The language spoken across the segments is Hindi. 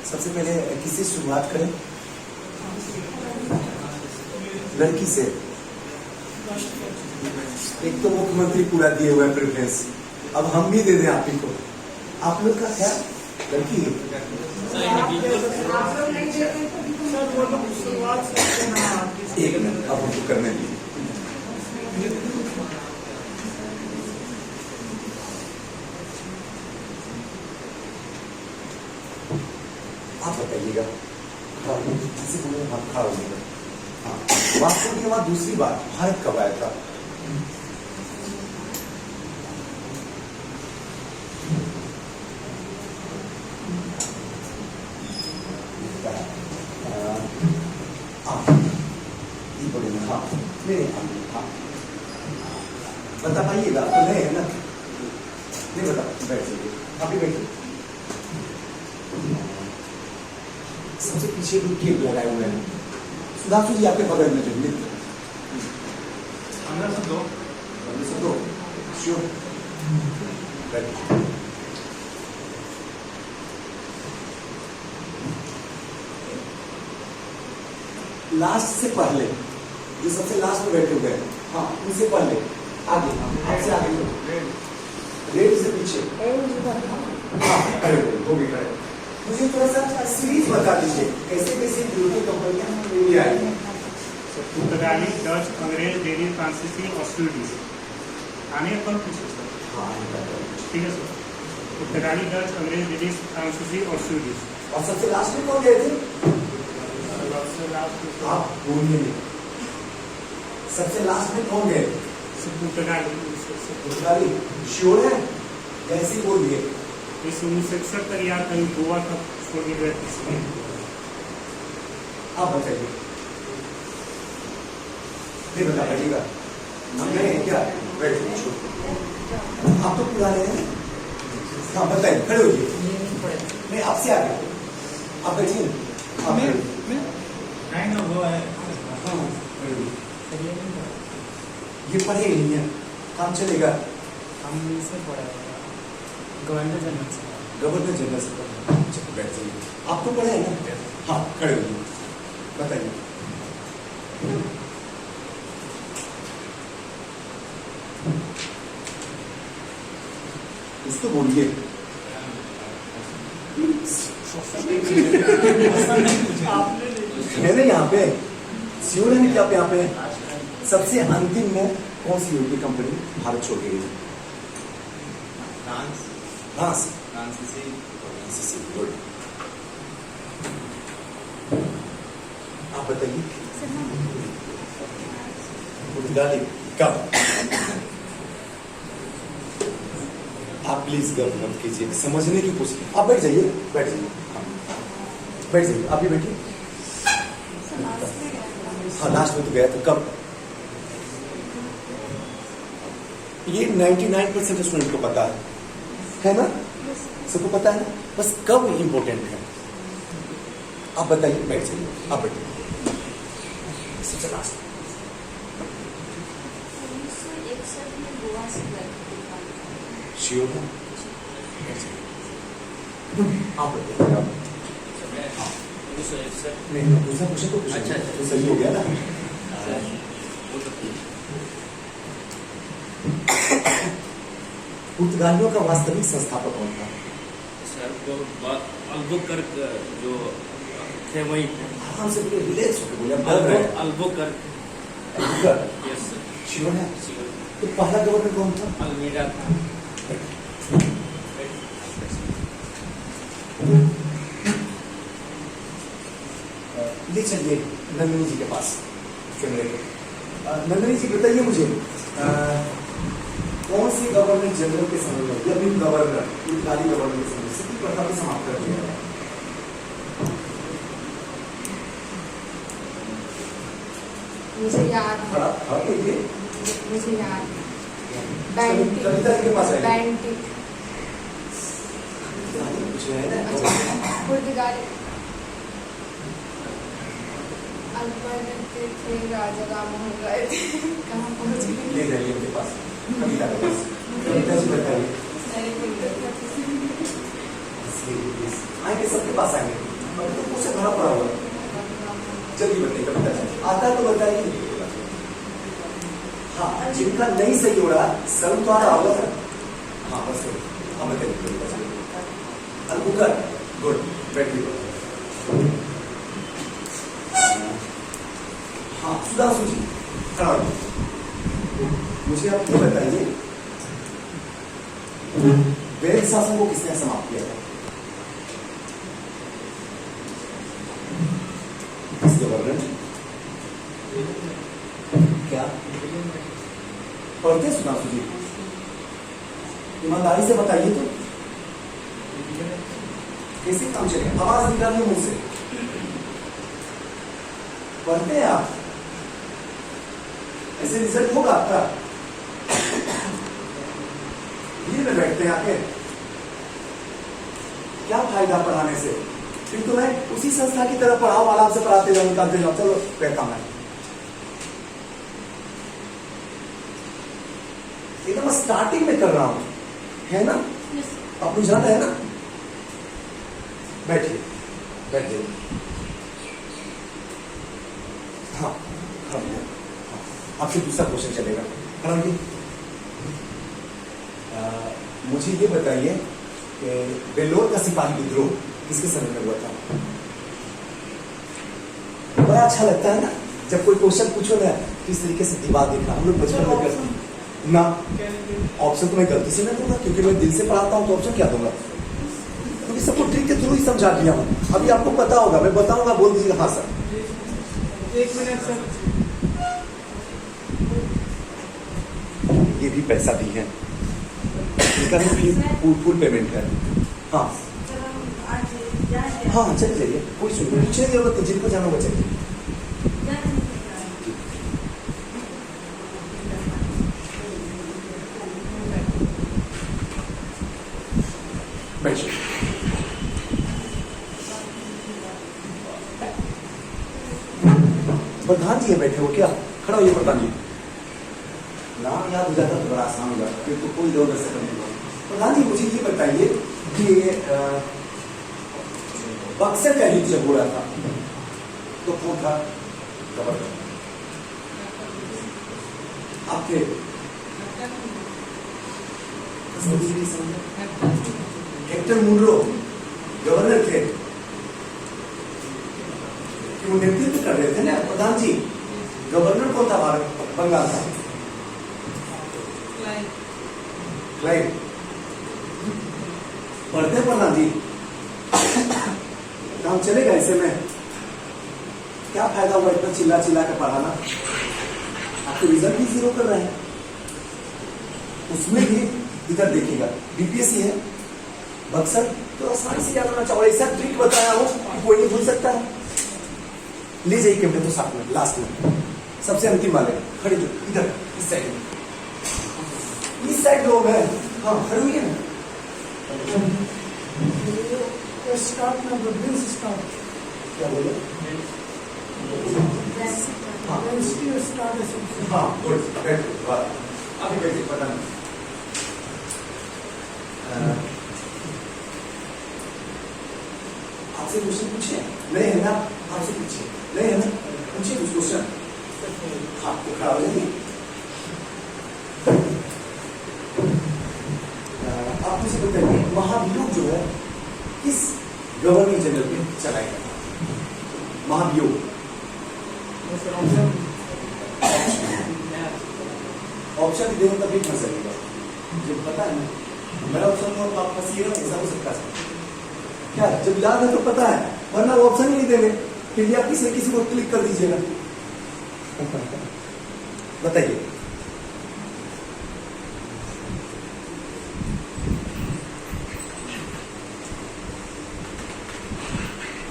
सबसे पहले किससे शुरुआत करें? लड़की से। एक तो मुख्यमंत्री पूरा दिए हुए प्रेफरेंस, अब हम भी दे दें आप ही को। आप लोग का क्या लड़की है? एक मिनट अब हमको करने दीजिए। आप बताइएगा किसी को हाथ खा होगा। हाँ, वास्तव में वहां दूसरी बार भारत कब आया था? हाँ, हाँ, बता पाइएगा तो नहीं है ना? नहीं बता, बैठिए, आप ही बैठिए। सबसे पीछे भी केक लगाए हुए हैं। सुधांशु जी आपके बगल में जो सब दो श्योर। लास्ट से पहले जो सबसे लास्ट में बैठे हुए हैं, हाँ उनसे पहले आगे, आपसे आगे रेड से पीछे। हाँ खड़े हो गए खड़े। मुझे थोड़ा सा सीरीज बता दीजिए कैसे कैसे ब्यूटी कंपनियां इंडिया आई हैं। पुर्तगाली, डच, अंग्रेज, डेरी, फ्रांसीसी और स्वीडिश। आने पर पूछो सर। हाँ ठीक है सर। पुर्तगाली, डच, अंग्रेज, डेरी, फ्रांसीसी और स्वीडिश। और सबसे लास्ट में कौन गए थे? आप बोलिए, सबसे लास्ट में कौन गए? पुर्तगाली श्योर है? ऐसे बोल दिए। 1961 तक यार कहीं गोवा तक छोड़ के गए थे। आप बताइए, नहीं बता पाइएगा? नहीं क्या? आप तो पुराने हैं। हाँ बताइए, खड़े होइए। नहीं आपसे आगे, आप बैठिए। ये पढ़े ही नहीं है, काम चलेगा? हम से पढ़ा गवर्नर जनरल से। गवर्नर जनरल से पढ़ा, बैठ जाइए। आपको पढ़ा है ना? हाँ खड़े होइए, बताइए। कुछ तो बोलिए। है ना यहाँ पे? श्योर है ना कि आप यहाँ पे? सबसे अंतिम में कौन सी यूरोपीय कंपनी भारत छोड़ गई? फ्रांस। गुड। आप बताइए पुर्तगाली कब? आप प्लीज गर्व मत कीजिए, समझने की कोशिश। आप बैठ जाइए, बैठ जाइए, बैठ जाइए। आप भी बैठिए। हाँ लास्ट में तो गया था, कब? ये 99% स्टूडेंट को पता है ना? सबको पता है ना? बस कब इंपॉर्टेंट है। आप बताइए, बैठ जाइए, आप बैठिए। सबसे लास्ट श्योर है? आप बताइए। आप नहीं दूसरा क्वेश्चन तो अच्छा तो सही हो गया ना? पुर्तगालियों का वास्तविक संस्थापक कौन था? सर अल्बुकर्क जो थे वही। हाँ से बोले, रिलैक्स होकर बोले। अल्बुकर्क। Yes sir. श्योर है? तो पहला गवर्नर कौन था? अल्मीरा था। ले चलिए नंदिनी जी के पास कैमरे को। नंदिनी जी बताइए मुझे, कौन से गवर्नर जनरल के समय में या फिर गवर्नर पुर्तगाली गवर्नर के समय सती प्रथा को समाप्त कर दिया है? मुझे याद है। मुझे याद कविता जी के पास है। पुर्तगाली थे राजा राम मोहन राय थे। कहाँ पहुँच गए? ले जाइए उनके पास, कविता के पास। कविता जी बताइए। आएंगे, सबके पास आएंगे। तो से भरा पड़ा हुआ है। जल्दी बताइए, बताइए आता है तो बताइए। हाँ, जिनका नहीं सही हो रहा शर्म तो आ रहा होगा सर। हाँ बस हाँ बताइए। अलगुकर गुड, बैठिए। हाँ सुधांशु जी खड़ा होइए। मुझे आप ये बताइए, वैध शासन को किसने समाप्त किया था? किस गवर्नर? क्या पढ़ते सुधांशु जी? ईमानदारी से बताइए तो कैसे काम चलेगा? आवाज निकालिए मुंह से। पढ़ते हैं आप? ऐसे रिजल्ट होगा आपका? भीड़ में बैठते हैं आके, क्या फायदा पढ़ाने से? फिर तो मैं उसी संस्था की तरफ पढ़ाओ, आराम से पढ़ाते जाओ, निकालते जाओ, चलो बैठा मैं। ये तो मैं स्टार्टिंग में कर रहा हूं, है ना? आपको जाना है ना? बैठिए, बैठिए। हाँ, हाँ, आपसे दूसरा क्वेश्चन चलेगा। खड़ा होइए। मुझे ये बताइए कि बेल्लोर का सिपाही विद्रोह किसके समय में हुआ था? बड़ा अच्छा लगता है ना जब कोई क्वेश्चन पूछो ना, किस तरीके से दिमाग देखा। हम लोग बचपन में करते ना, ऑप्शन तो मैं गलती से ना दूंगा क्योंकि मैं दिल से पढ़ाता हूं, तो ऑप्शन क्या दूंगा? क्योंकि सबको ट्रिक के थ्रू ही समझा दिया हूं। अभी आपको पता होगा, मैं बताऊंगा, बोल दीजिएगा हाँ सर। 1 minute sir. ये भी पैसा भी है, इसका भी फुल पेमेंट है। हाँ हाँ चलिए जाइए, कोई सुनिए, पूछने की जरूरत नहीं, जिनको जाना होगा चलिए। बैठिए। प्रधान जी है बैठे हो क्या? खड़ा होइए प्रधान जी। नाम याद हो जाता तो बड़ा आसान हो जाता, फिर तो कोई दौड़ से करने को। प्रधान जी मुझे ये बताइए कि बक्सर का युद्ध जब हो रहा था तो कौन था गवर्नर? आपके कैप्टन मुनरो गवर्नर थे, वो नेतृत्व कर रहे थे ना प्रधान जी। गवर्नर कौन था भारत बंगाल का? क्लाइव। पढ़ते प्रधान जी? काम चलेगा ऐसे में? क्या फायदा हुआ इतना चिल्ला चिल्ला कर पढ़ाना? आपको रिजल्ट भी 0 कर रहे हैं। उसमें भी इधर देखिएगा, बीपीएससी है बक्सर, तो आसानी से याद होना चाहिए। ऐसा ट्रिक बताया हो कि कोई नहीं भूल सकता है। ले जाइए कैमरे तो साथ में, लास्ट में, सबसे अंतिम वाले खड़े जो इधर इस साइड में, इस साइड लोग हैं। हाँ खड़े हुए ना। स्टार्ट ना बिल्स स्टार्ट। क्या बोले? हाँ स्टार्ट। हाँ गुड, बैठो अभी बैठिए। पता नहीं आपसे क्वेश्चन पूछे नहीं है ना? आपसे पूछे नहीं है ना? पूछिए कुछ क्वेश्चन। हाँ तो खड़ा हो जाइए। आप मुझे बताइए, महाभियोग जो है किस गवर्नर जनरल ने चलाया था? महाभियोग ऑप्शन देने का भी फंस जाएगा, मुझे पता है ना। मेरा ऑप्शन तो आप फंसिएगा, ऐसा हो सकता है क्या? जब याद है तो पता है, वरना वो ऑप्शन ही नहीं देंगे, फिर आप किसी को क्लिक कर दीजिएगा। बताइए।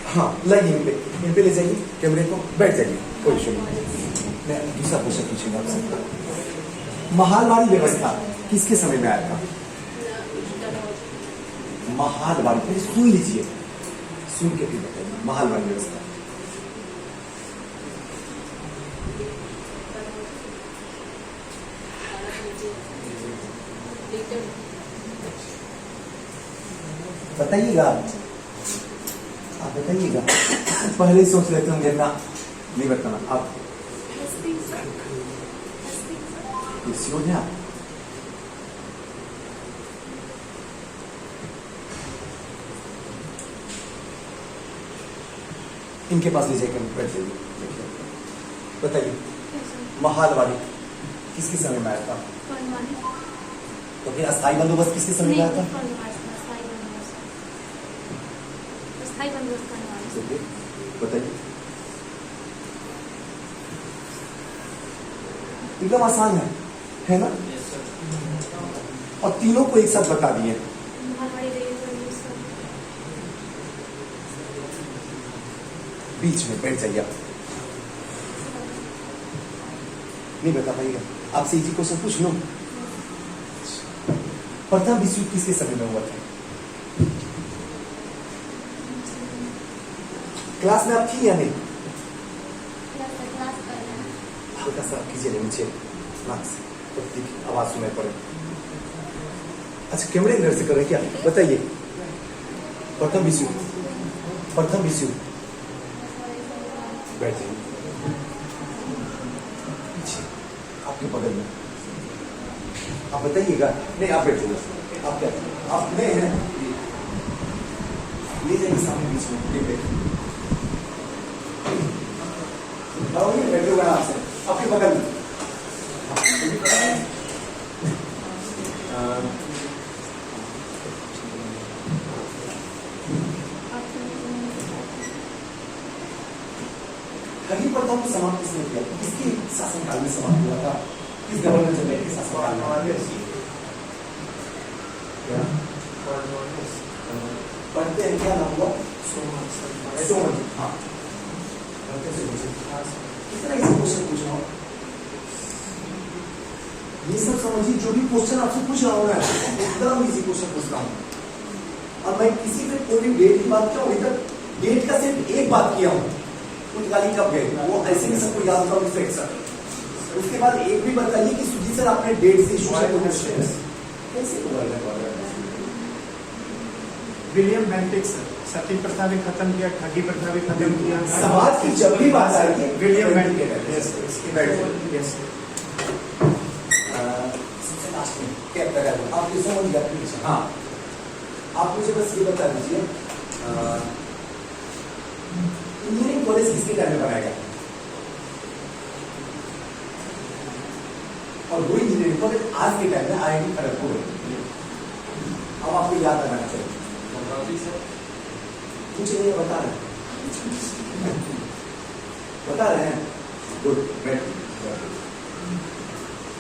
हाँ लाइए, यहीं पे ले जाइए कैमरे को, बैठ जाइए, कोई इशू नहीं। मैं दूसरा क्वेश्चन पूछूंगा आपसे। महालवाड़ी व्यवस्था किसके समय में आया था? महालवाड़ी, पहले सुन लीजिए, सुन के फिर बताइए। महालवाड़ी व्यवस्था बताइएगा। आप बताइएगा, पहले ही सोच लेते होंगे ना, नहीं बताना आप। श्योर है आप? इनके पास ले जाकर बैठ जाइए। बताइए, महालवाड़ी किसके समय में आया था? तो फिर अस्थायी बंदोबस्त किसके समय में आया था? बताइए। एकदम आसान है ना? Yes sir. और तीनों को एक साथ बता दिए। बीच में बैठ जाइए आप। नहीं बता पाइएगा? आपसे इजी क्वेश्चन पूछ लो। प्रथम विश्व युद्ध किसके समय में हुआ था? क्लास में आप थी या नहीं? हल्का सा कीजिए नीचे नाक से, तो आवाज सुनाई पड़े। अच्छा, कैमरे अंदर से कर रहे क्या? बताइए, प्रथम विश्व युद्ध, प्रथम विश्व युद्ध। बैठ जाइए पीछे, आपके बगल में। आप बताइएगा। नहीं, आप बैठ जाइए। आप क्या, आप नहीं है, ले जाइए सामने बीच में। बैठे हुए आपसे आपके बगल में। खली प्रथम को समाप्त किसने किया? किसके शासनकाल में समाप्त हुआ था? किस गवर्नर जनरल के शासनकाल में? क्या पढ़ते हैं? क्या नाम हुआ? सोमन। हाँ, कितना इजी क्वेश्चन पूछ रहा हूँ। ये सब समझिए, जो भी क्वेश्चन आपसे पूछ रहा हूँ मैं, एकदम इजी क्वेश्चन पूछ रहा हूँ। और मैं किसी पे कोई भी डेट की बात किया हूँ, अभी तक डेट का सिर्फ एक बात किया हूँ, पुर्तगाली कब गए, वो ऐसे नहीं सबको याद होगा मुझसे सर। उसके बाद एक भी बताइए कि सुजी सर आपने डेट से इशू कैसे हुआ? विलियम बेंटिक सर, सती प्रथा भी खत्म किया, ठगी प्रथा भी खत्म किया। समाज की जब भी बात आएगी, विलियम बेंटिक। यस। सबसे लास्ट में क्या करें आप? किसको मन जाती है? हाँ, आप मुझे बस ये बता दीजिए, इंजीनियरिंग कॉलेज किसके टाइम में बनाया गया? और वो इंजीनियरिंग कॉलेज आज के टाइम में IIT खड़गपुर है। अब आपको याद रखना चाहिए। कुछ नहीं बता रहे, बता रहे हैं। गुड, बैठ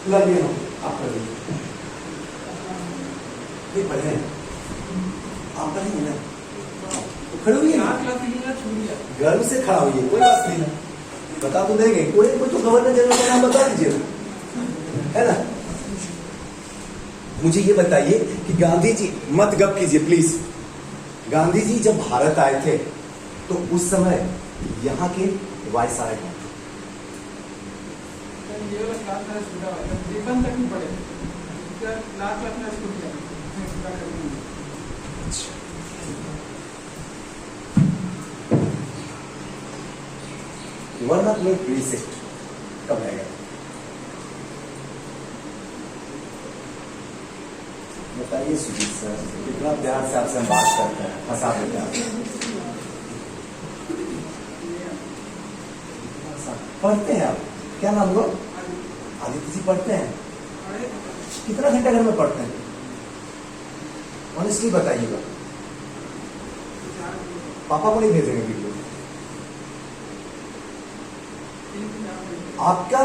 लगे हम आप कर ये पढ़े, आप पढ़ेंगे ना तो खड़े हुई गर्व से खड़ा हुई, कोई बात नहीं है, बता तो देंगे। कोई तो गवर्नर जनरल का नाम बता दीजिए, है ना? मुझे ये बताइए कि गांधी जी, मत गप कीजिए प्लीज, गांधी जी जब भारत आए थे तो उस समय यहाँ के वायसराय कौन थे? वरना तुम्हें प्रीसेट कब आएगा? बताइए सुजीत सर, कितना प्यार से आपसे हम बात करते हैं, फंसा देते हैं। पढ़ते हैं आप? क्या नाम हुआ? आदित्य जी पढ़ते हैं? कितना घंटा घर में पढ़ते हैं? ऑनेस्टली बताइएगा। पापा को नहीं भेजेंगे वीडियो? आपका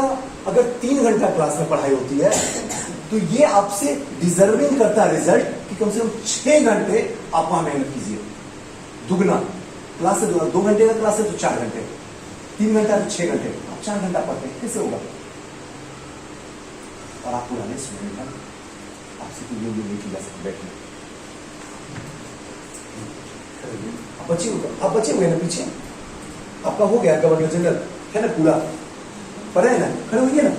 अगर 3 घंटा क्लास में पढ़ाई होती है तो ये आपसे डिजर्विंग करता है रिजल्ट कि कम से कम 6 घंटे आप वहां मेहनत कीजिए, दुगना। क्लास से 2 घंटे का क्लास है तो 4 घंटे, 3 घंटा तो 6 घंटे, आप 4 घंटा पढ़ते हैं, कैसे होगा? और आप पुराने स्टूडेंट हैं, आपसे तो ये नहीं की जा सकती बैठने। आप बचे हुए ना पीछे, आपका हो गया गवर्नर जनरल है ना, पूरा पढ़े है ना, खड़े हुई है ना।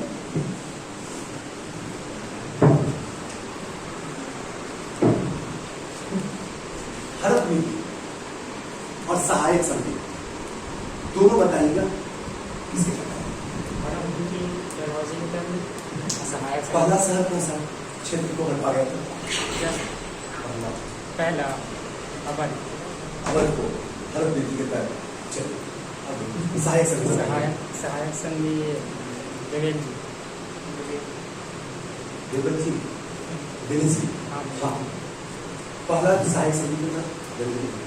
हड़प नीति और सहायक संधि दोनों बताइएगा किसके पता है? मैडम उनकी दरवाजे की तरफ सहायक पहला शहर कौन सा क्षेत्र को हड़पा गया था? पहला अवध अवध को हड़प नीति के तहत चलिए अब सहायक संधि बताइए। सहायक संधि देवेंद्र जी देवेंद्र जी दिनेश जी हाँ हाँ पहला सहायक संधि के तहत देवेंद्र जी।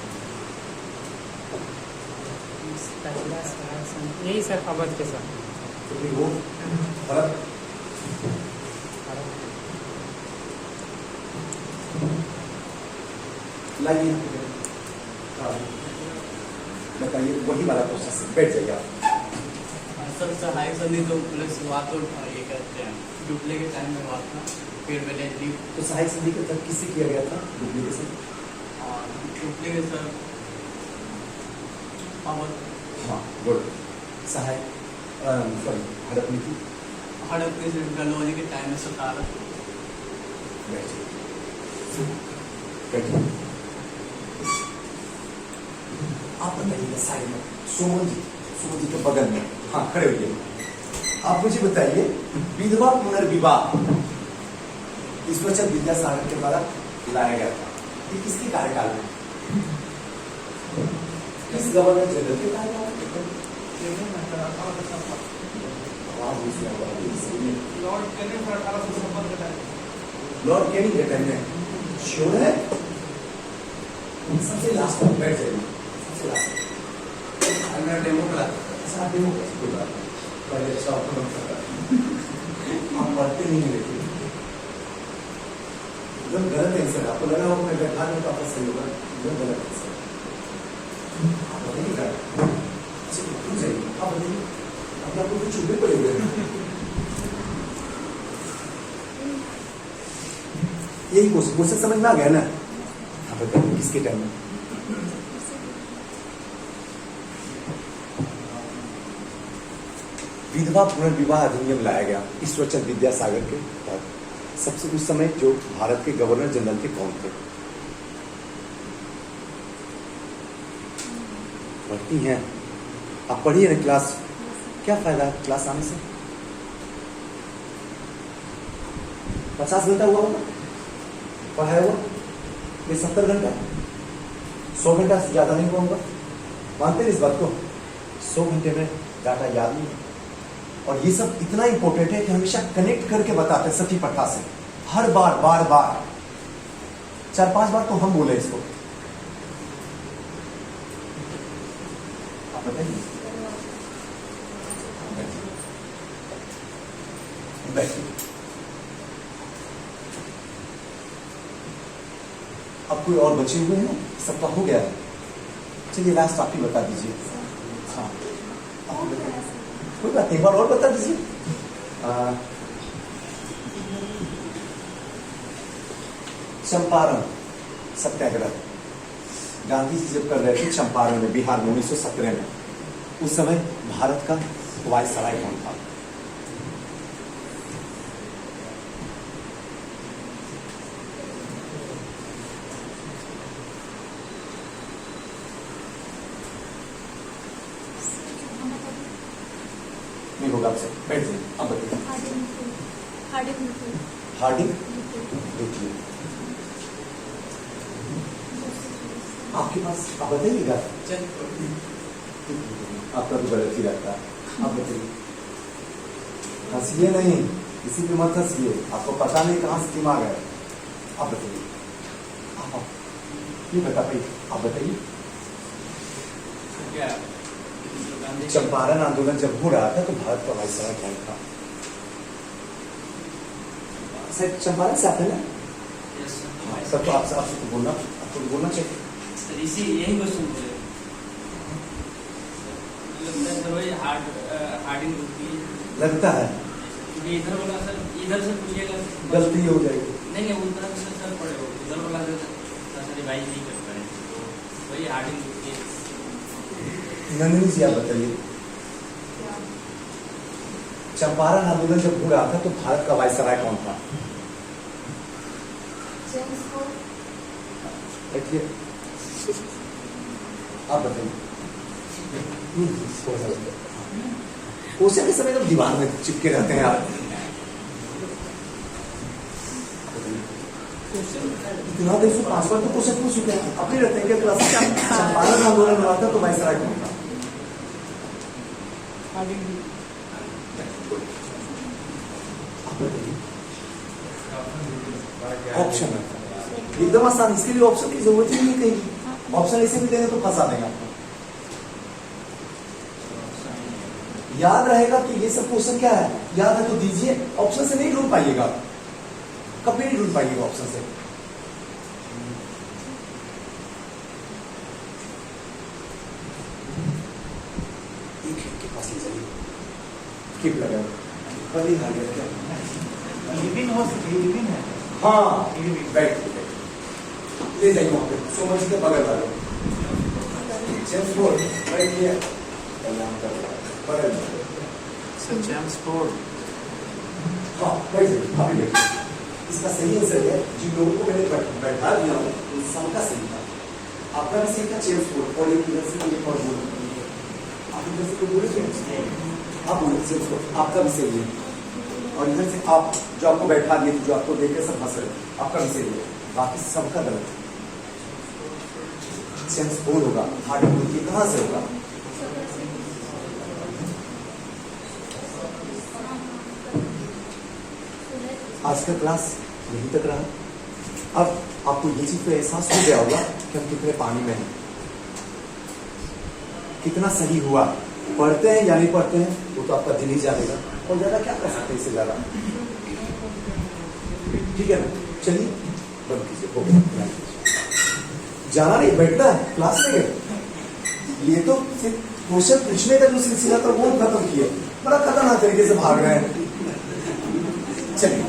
पहला सहायक संधि यही सर अवध के साथ तो फिर वो हड़प लाइए हाँ, बताइए वही वाला क्वेश्चन बैठ जाइए आप। सर सहायक संधि तो प्लस हुआ तो ये कहते हैं डुप्ले के टाइम में हुआ था फिर वैलेंटली तो सहायक संधि के तहत किससे किया गया था डुप्लीकेशन? और डुप्ले के सर अवध हाँ गुड सहायक सॉरी हड़प नीति हड़प के गलौली के टाइम में 17 बैठिए बैठिए आप बताइए साइड में सुमन जी के बगल में हाँ खड़े होइए आप मुझे बताइए विधवा पुनर्विवाह ईश्वरचंद्र विद्यासागर के द्वारा लाया गया था ये किसके कार्यकाल में किस गवर्नर जनरल के कार्यकाल में लॉर्ड कैनिंग के टाइम में श्योर है सबसे लास्ट में बैठ जाइए सबसे लास्ट मेरा डेमो करा अच्छा डेमो कोई बात नहीं पहले अच्छा आप पढ़ते नहीं हैं लेकिन एकदम गलत आंसर आपको लगा होगा मैं बैठा नहीं तो आपका सही होगा एकदम गलत आंसर आप बताइए क्या अच्छा रुक जाइए आप बताइए अपना आपको कुछ चुपे पड़े हुए हैं यही क्वेश्चन समझ में आ गया ना आप बताइए किसके टाइम में विधवा पुनर्विवाह अधिनियम लाया गया ईश्वरचंद्र विद्यासागर के तहत सबसे उस समय जो भारत के गवर्नर जनरल थे कौन थे? पढ़ती हैं आप पढ़िए ना क्लास क्या फायदा है क्लास आने से 50 घंटा हुआ होगा पढ़ाया हुआ ये 70 घंटा 100 घंटा से ज्यादा नहीं हुआ होगा मानते हैं इस बात को 100 घंटे में डाटा याद नहीं है और ये सब इतना इंपॉर्टेंट है कि हमेशा कनेक्ट करके बताते हैं सती प्रथा से हर बार बार बार 4-5 बार तो हम बोले इसको आप बताइए बैठिए अब कोई और बचे हुए हैं सबका हो गया है चलिए लास्ट आप ही बता दीजिए हाँ कोई बात नहीं बार और बता दीजिए चंपारण सत्याग्रह गांधी जी जब कर रहे थे चंपारण में बिहार में 1917 में उस समय भारत का वायसराय कौन था? नहीं होगा आपसे बैठ जाइए आप बताइए हार्डिंग देखिए आपके पास आप बताइएगा आपका तो गलत ही रहता है आप बताइए हंसिए नहीं किसी भी मत हंसिए आपको पता नहीं कहाँ से दिमाग है आप बताइए आप ये बता पाइए आप बताइए क्या चंपारण आंदोलन जब हो रहा था तो भारत का वायसराय कौन था? चंपारण से आते हैं ना सब तो आपसे आपको बोलना चाहिए सर इसी यही क्वेश्चन बोले हार्डिंग लगता है क्योंकि इधर वाला सर इधर से पूछिएगा गलती हो जाएगी नहीं उधर से सर पड़े हो इधर वाला सर रिवाइज नहीं कर पाए तो वही हार्डिंग नंदिनी जी आप बताइए चंपारण आंदोलन जब हो रहा था तो भारत का वायसराय कौन था? देखिए आप बताइए। क्वेश्चन के समय तो दीवार में चिपके रहते हैं आप। इतना देर से 5 बार तो क्वेश्चन पूछ चुके हैं। अपने रहते हैं क्या क्लास चंपारण आंदोलन हुआ था तो वाइस राइट था। ऑप्शन है एकदम आसान, इसके लिए ऑप्शन की जरूरत ही नहीं कहीं। ऑप्शन ऐसे भी देंगे तो फंसा देंगे आपको। याद रहेगा कि ये सब क्वेश्चन क्या है, याद है तो दीजिए। ऑप्शन से नहीं ढूंढ पाइएगा, कभी नहीं ढूंढ पाइएगा ऑप्शन से। एक के पास ले जाइए, कीप लगा कभी हार गया क्या? लिविंग हो सकती है, लिविंग है। हाँ बैठ ले जाइए वहां पे सोमन जी के बगल वाले जेम्स फोर्ड राइट हियर बगल में। Sir James Ford. हाँ बैठ जाइए, अभी बैठिए। इसका सही आंसर है जिन लोगों को मैंने बैठा दिया हूँ उन सबका सही था। आपका भी सही था जेम्स फोर्ड। और एक इधर से एक और बोलो, आप इधर से कोई बोले जेम्स फोर्ड, आप बोले जेम्स फोर्ड, आपका भी सही है। और इधर से आप जो आपको बैठा दिए जो आपको देख के सब हंस रहे, आपका भी सही है। बाकी सबका गलत है। जेम्स फोर्ड होगा, हार्ट ये कहां से होगा? आज का क्लास यहीं तक रहा। अब आपको ये चीज तो एहसास हो गया होगा कि हम कितने पानी में हैं, कितना सही हुआ। पढ़ते हैं या नहीं पढ़ते हैं वो तो आपका दिल ही जानेगा, और ज्यादा क्या कर सकते हैं इससे ज्यादा। ठीक है ना, चलिए बंद कीजिए, हो गया। जाना नहीं, बैठना है क्लास में। ये तो सिर्फ क्वेश्चन पूछने का जो सिलसिला था वो खत्म किया, बड़ा खतरनाक तरीके से भाग रहे हैं। चलिए